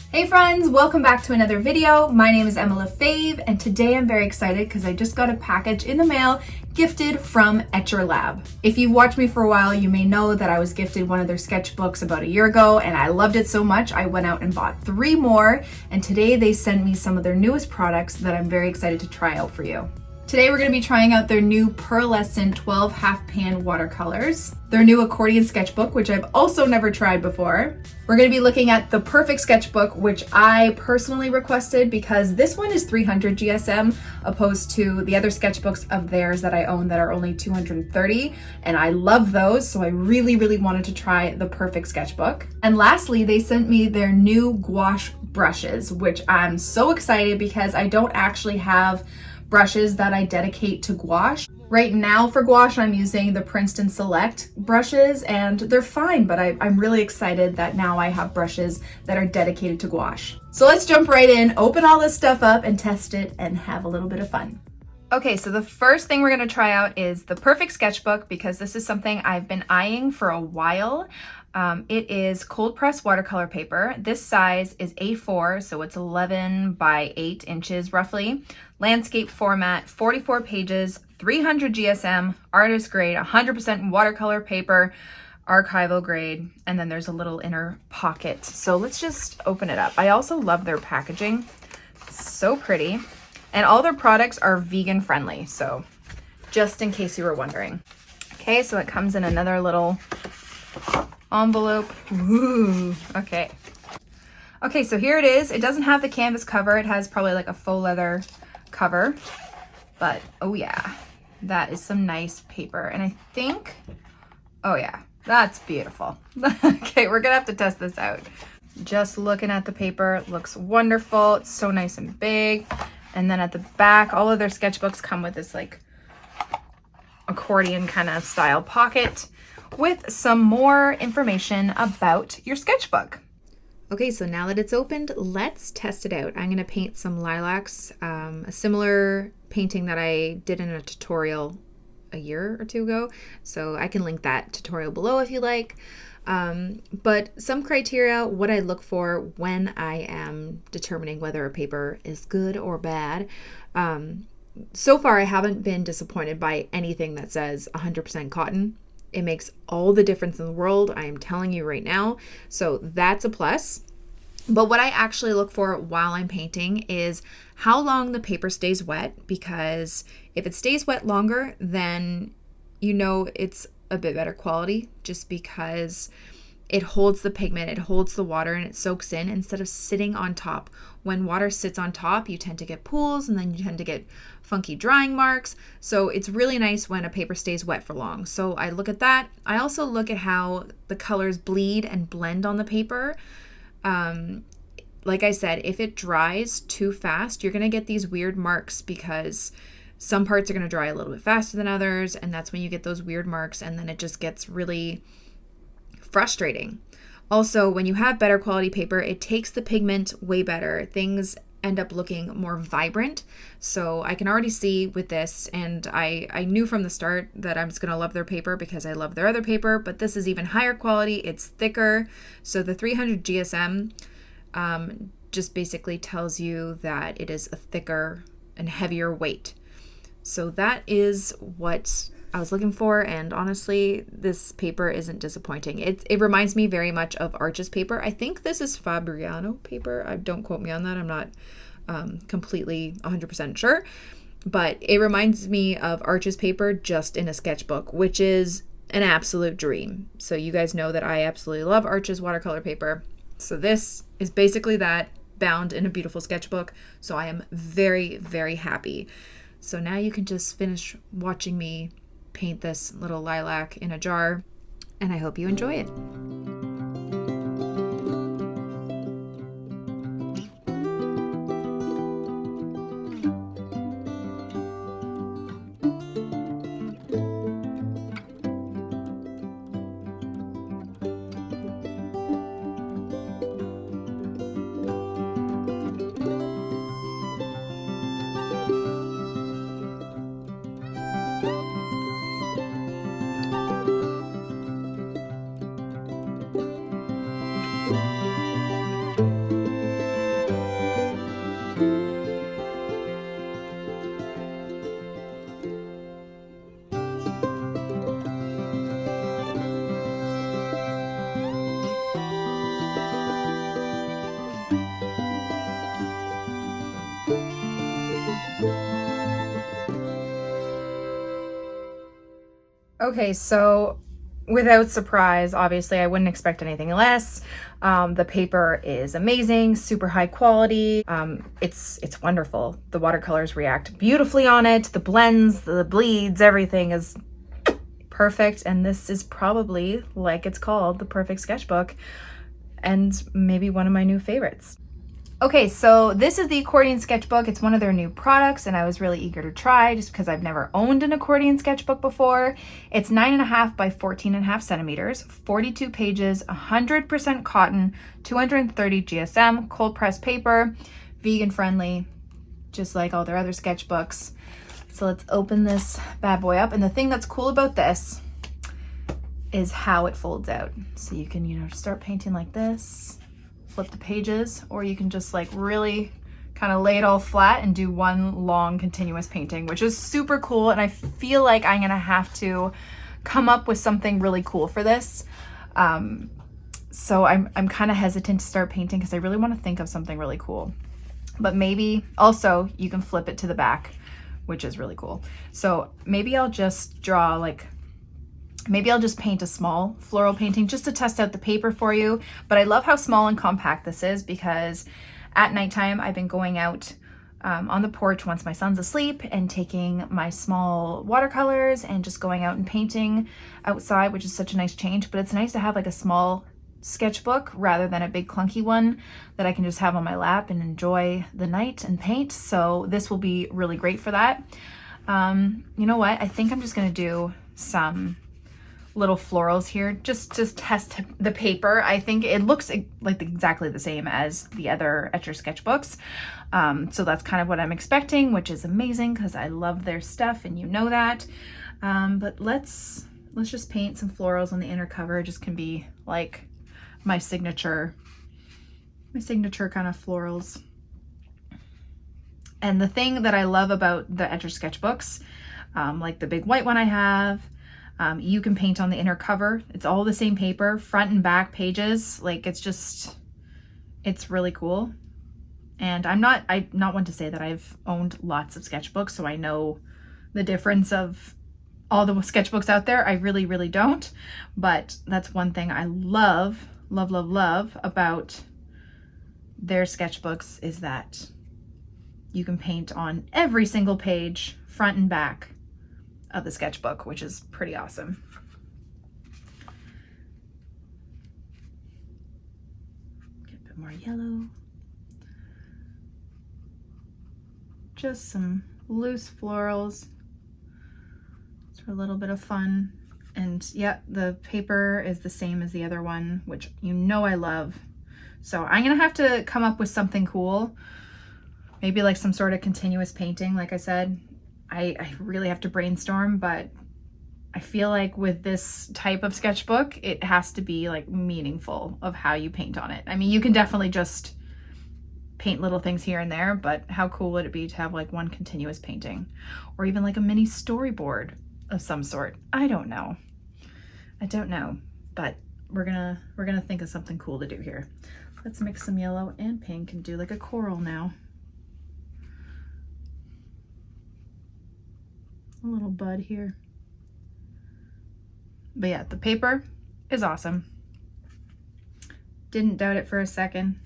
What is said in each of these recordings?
Hey friends, welcome back to another video. My name is Emma Lefebvre, and today I'm very excited because I just got a package in the mail gifted from Etchr Lab. If you've watched me for a while, you may know that I was gifted one of their sketchbooks about a year ago, and I loved it so much I went out and bought 3 more, and today they sent me some of their newest products that I'm very excited to try out for you. Today we're going to be trying out their new Pearlescent 12 half-pan watercolors, their new Accordion Sketchbook, which I've also never tried before. We're going to be looking at the Perfect Sketchbook, which I personally requested because this one is 300 GSM opposed to the other sketchbooks of theirs that I own that are only 230, and I love those, so I really wanted to try the Perfect Sketchbook. And lastly, they sent me their new gouache brushes, which I'm so excited because I don't actually have brushes that I dedicate to gouache. Right now for gouache, I'm using the Princeton Select brushes and they're fine, but I'm really excited that now I have brushes that are dedicated to gouache. So let's jump right in, open all this stuff up and test it and have a little bit of fun. Okay, so the first thing we're gonna try out is the Perfect Sketchbook because this is something I've been eyeing for a while. It is cold press watercolor paper. This size is A4, so it's 11 by 8 inches roughly. Landscape format, 44 pages, 300 GSM, artist grade, 100% watercolor paper, archival grade, and then there's a little inner pocket. So let's just open it up. I also love their packaging. It's so pretty. And all their products are vegan friendly, so just in case you were wondering. Okay, so it comes in another little envelope. Ooh, okay. Okay, so here it is. It doesn't have the canvas cover. It has probably like a faux leather cover, but oh yeah, that is some nice paper. And I think, oh yeah, that's beautiful. Okay, we're gonna have to test this out. Just looking at the paper, it looks wonderful. It's so nice and big. And then at the back, all of their sketchbooks come with this like accordion kind of style pocket with some more information about your sketchbook. Okay, so now that it's opened, let's test it out. I'm gonna paint some lilacs, a similar painting that I did in a tutorial a year or 2 ago. So I can link that tutorial below if you like. But some criteria, what I look for when I am determining whether a paper is good or bad. So far, I haven't been disappointed by anything that says 100% cotton. It makes all the difference in the world, I am telling you right now. So that's a plus. But what I actually look for while I'm painting is how long the paper stays wet, because if it stays wet longer, then you know it's a bit better quality just because it holds the pigment, it holds the water, and it soaks in instead of sitting on top. When water sits on top, you tend to get pools and then you tend to get funky drying marks. So it's really nice when a paper stays wet for long. So I look at that. I also look at how the colors bleed and blend on the paper. Like I said, if it dries too fast, you're gonna get these weird marks because some parts are gonna dry a little bit faster than others, and that's when you get those weird marks, and then it just gets really frustrating. Also, when you have better quality paper, it takes the pigment way better. Things end up looking more vibrant. So I can already see with this, and I knew from the start that I was going to love their paper because I love their other paper, but this is even higher quality. It's thicker. So the 300 GSM just basically tells you that it is a thicker and heavier weight. So that is what I was looking for, and honestly, this paper isn't disappointing. It reminds me very much of Arch's paper. I think this is Fabriano paper. Don't quote me on that. I'm not completely 100% sure, but it reminds me of Arch's paper just in a sketchbook, which is an absolute dream. So you guys know that I absolutely love Arch's watercolor paper. So this is basically that bound in a beautiful sketchbook. So I am very happy. So now you can just finish watching me paint this little lilac in a jar, and I hope you enjoy it. Okay, so without surprise, obviously I wouldn't expect anything less. The paper is amazing, super high quality. It's wonderful. The watercolors react beautifully on it. The blends, the bleeds, everything is perfect. And this is probably, like it's called, the Perfect Sketchbook, and maybe one of my new favorites. Okay, so this is the Accordion Sketchbook. It's one of their new products and I was really eager to try just because I've never owned an Accordion Sketchbook before. It's 9.5 by 14.5 centimeters, 42 pages, 100% cotton, 230 GSM, cold press paper, vegan friendly, just like all their other sketchbooks. So let's open this bad boy up. And the thing that's cool about this is how it folds out. So you can, you know, start painting like this, flip the pages, or you can just like really kind of lay it all flat and do one long continuous painting, which is super cool. And I feel like I'm gonna have to come up with something really cool for this. So I'm kind of hesitant to start painting because I really want to think of something really cool. But maybe also you can flip it to the back, which is really cool. So maybe I'll just draw like, maybe I'll just paint a small floral painting just to test out the paper for you. But I love how small and compact this is because at nighttime I've been going out on the porch once my son's asleep and taking my small watercolors and just going out and painting outside, which is such a nice change. But it's nice to have like a small sketchbook rather than a big clunky one that I can just have on my lap and enjoy the night and paint. So this will be really great for that. You know what? I think I'm just gonna do some little florals here just to test the paper. I think it looks like exactly the same as the other Etchr sketchbooks. So that's kind of what I'm expecting, which is amazing because I love their stuff and you know that. But let's just paint some florals on the inner cover. It just can be like my signature kind of florals. And the thing that I love about the Etchr sketchbooks, like the big white one I have, you can paint on the inner cover. It's all the same paper, front and back pages. Like it's really cool. And I'm not one to say that I've owned lots of sketchbooks, so I know the difference of all the sketchbooks out there. I really, really don't. But that's one thing I love about their sketchbooks is that you can paint on every single page, front and back of the sketchbook, which is pretty awesome. Get a bit more yellow. Just some loose florals. It's for a little bit of fun. And yeah, the paper is the same as the other one, which you know I love. So I'm gonna have to come up with something cool. Maybe like some sort of continuous painting, like I said. I really have to brainstorm, but I feel like with this type of sketchbook, it has to be like meaningful of how you paint on it. I mean, you can definitely just paint little things here and there, but how cool would it be to have like one continuous painting or even like a mini storyboard of some sort? I don't know, but we're gonna think of something cool to do here. Let's mix some yellow and pink and do like a coral now. A little bud here. But yeah, the paper is awesome. Didn't doubt it for a second.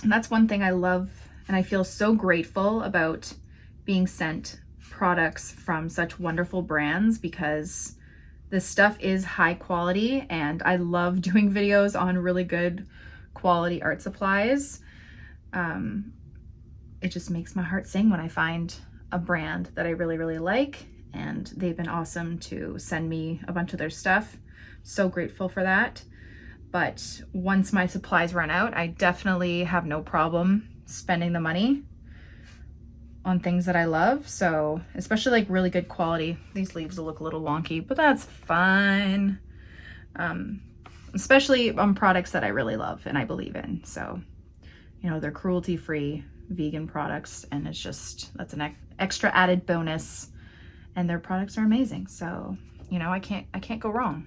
And that's one thing I love, and I feel so grateful about being sent products from such wonderful brands, because this stuff is high quality and I love doing videos on really good quality art supplies. It just makes my heart sing when I find a brand that I really, really like, and they've been awesome to send me a bunch of their stuff. So grateful for that. But once my supplies run out, I definitely have no problem spending the money on things that I love. So especially like really good quality. These leaves will look a little wonky, but that's fine. Especially on products that I really love and I believe in. So, you know, they're cruelty-free vegan products, and it's just, that's an extra added bonus, and their products are amazing. So, you know, I can't go wrong.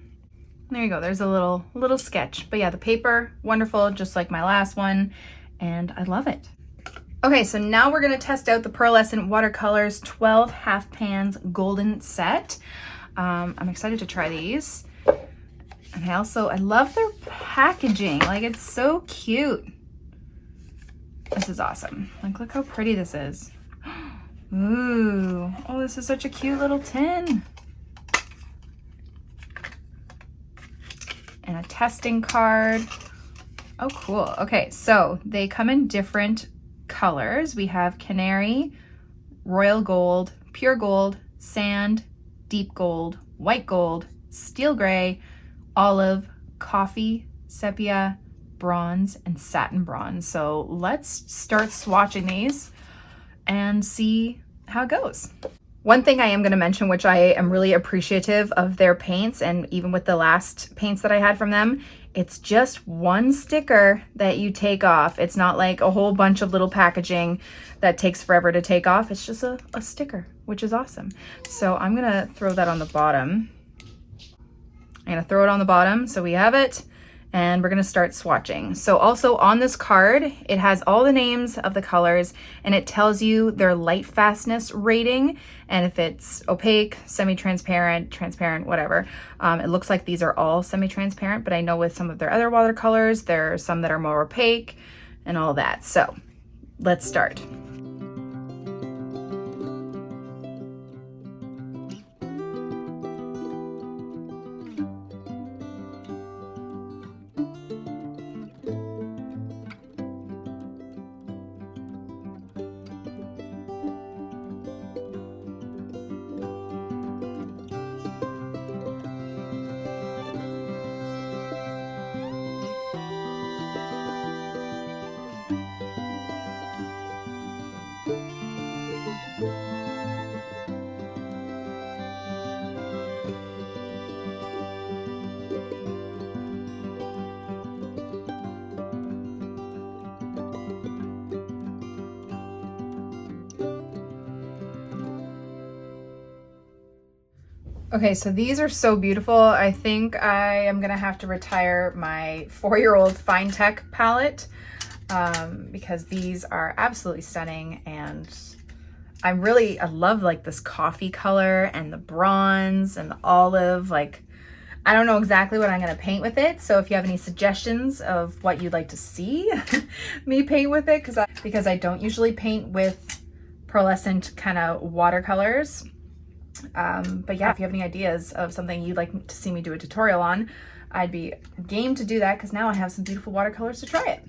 There you go. There's a little sketch. But yeah, the paper, wonderful, just like my last one, and I love it. Okay, so now we're gonna test out the Pearlescent Watercolors 12 half pans golden set. I'm excited to try these. And I love their packaging. Like, it's so cute. This is awesome. Like, look how pretty this is. Ooh, oh, this is such a cute little tin. And a testing card. Oh, cool. Okay, so they come in different colors. We have canary, royal gold, pure gold, sand, deep gold, white gold, steel gray, olive, coffee, sepia, bronze, and satin bronze. So let's start swatching these and see how it goes. One thing I am going to mention, which I am really appreciative of their paints, and even with the last paints that I had from them, it's just one sticker that you take off. It's not like a whole bunch of little packaging that takes forever to take off. It's just a sticker, which is awesome. So I'm going to throw that on the bottom. I'm going to throw it on the bottom so we have it, and we're going to start swatching. So also on this card, it has all the names of the colors, and it tells you their light fastness rating, and if it's opaque, semi-transparent, transparent, whatever. It looks like these are all semi-transparent, but I know with some of their other watercolors, there are some that are more opaque and all that. So let's start. Okay, so these are so beautiful. I think I am gonna have to retire my 4-year-old Fine Tech palette because these are absolutely stunning, and I love like this coffee color and the bronze and the olive. Like, I don't know exactly what I'm gonna paint with it, so if you have any suggestions of what you'd like to see me paint with it, because I don't usually paint with pearlescent kind of watercolors. But yeah, if you have any ideas of something you'd like to see me do a tutorial on, I'd be game to do that, because now I have some beautiful watercolors to try it.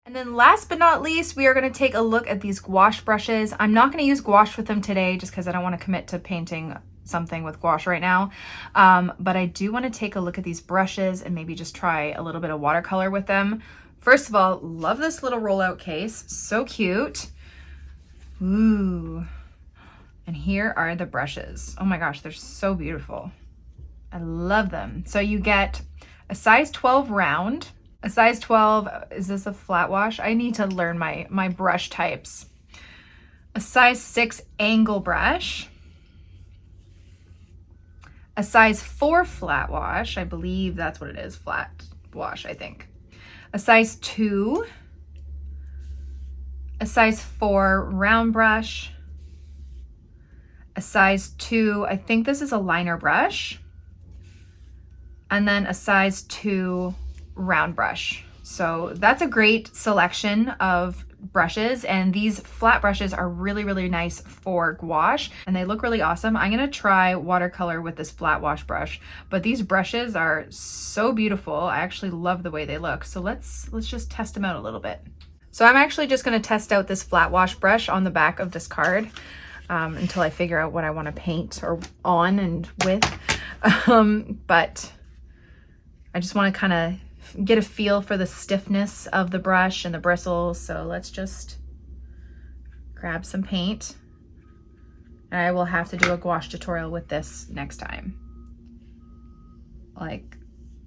And then last but not least, we are going to take a look at these gouache brushes. I'm not going to use gouache with them today just because I don't want to commit to painting something with gouache right now. But I do want to take a look at these brushes and maybe just try a little bit of watercolor with them. First of all, love this little rollout case. So cute. Ooh. And here are the brushes. Oh my gosh, they're so beautiful. I love them. So you get a size 12 round, a size 12, is this a flat wash? I need to learn my brush types. A size 6 angle brush, a size 4 flat wash, I believe that's what it is, flat wash, I think. A size 2, a size 4 round brush, a size 2, I think this is a liner brush, and then a size 2 round brush. So that's a great selection of brushes, and these flat brushes are really, really nice for gouache, and they look really awesome. I'm gonna try watercolor with this flat wash brush, but these brushes are so beautiful. I actually love the way they look. So let's just test them out a little bit. So I'm actually just gonna test out this flat wash brush on the back of this card. Until I figure out what I want to paint or on and with. But I just want to kind of get a feel for the stiffness of the brush and the bristles. So let's just grab some paint. And I will have to do a gouache tutorial with this next time. Like,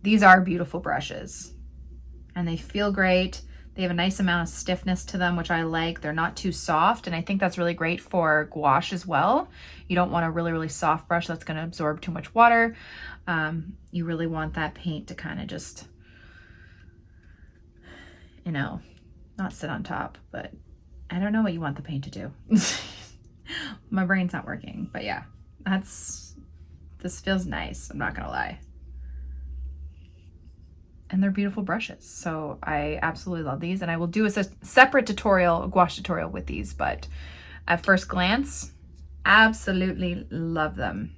these are beautiful brushes and they feel great. They have a nice amount of stiffness to them, which I like. They're not too soft, and I think that's really great for gouache as well. You don't want a really, really soft brush that's going to absorb too much water. You really want that paint to kind of just, you know, not sit on top, but I don't know what you want the paint to do. My brain's not working, but yeah, this feels nice. I'm not gonna lie. And they're beautiful brushes. So I absolutely love these, and I will do a separate tutorial, a gouache tutorial with these, but at first glance, absolutely love them.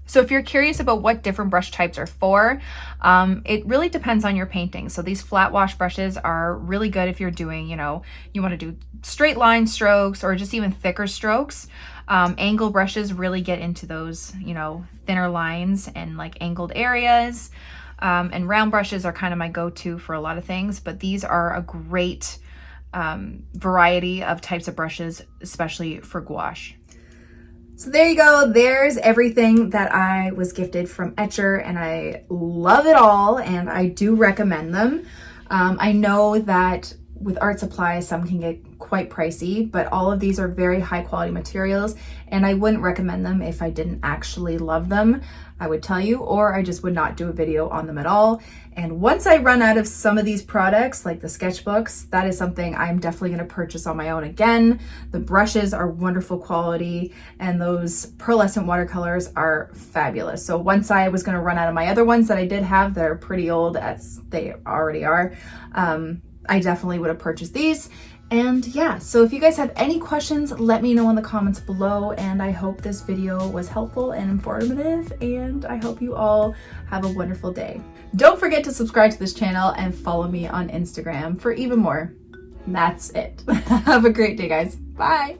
So if you're curious about what different brush types are for, it really depends on your painting. So these flat wash brushes are really good if you're doing, you know, you want to do straight line strokes or just even thicker strokes. Angle brushes really get into those, you know, thinner lines and like angled areas. And round brushes are kind of my go-to for a lot of things, but these are a great variety of types of brushes, especially for gouache. So there you go. There's everything that I was gifted from Etchr, and I love it all, and I do recommend them. I know that with art supplies, some can get quite pricey, but all of these are very high quality materials, and I wouldn't recommend them if I didn't actually love them. I would tell you, or I just would not do a video on them at all. And once I run out of some of these products, like the sketchbooks, that is something I'm definitely going to purchase on my own again. The brushes are wonderful quality, and those pearlescent watercolors are fabulous. So once I was going to run out of my other ones that I did have, they're pretty old as they already are, I definitely would have purchased these. And yeah, so if you guys have any questions, let me know in the comments below, and I hope this video was helpful and informative, and I hope you all have a wonderful day. Don't forget to subscribe to this channel and follow me on Instagram for even more. And that's it. Have a great day, guys. Bye.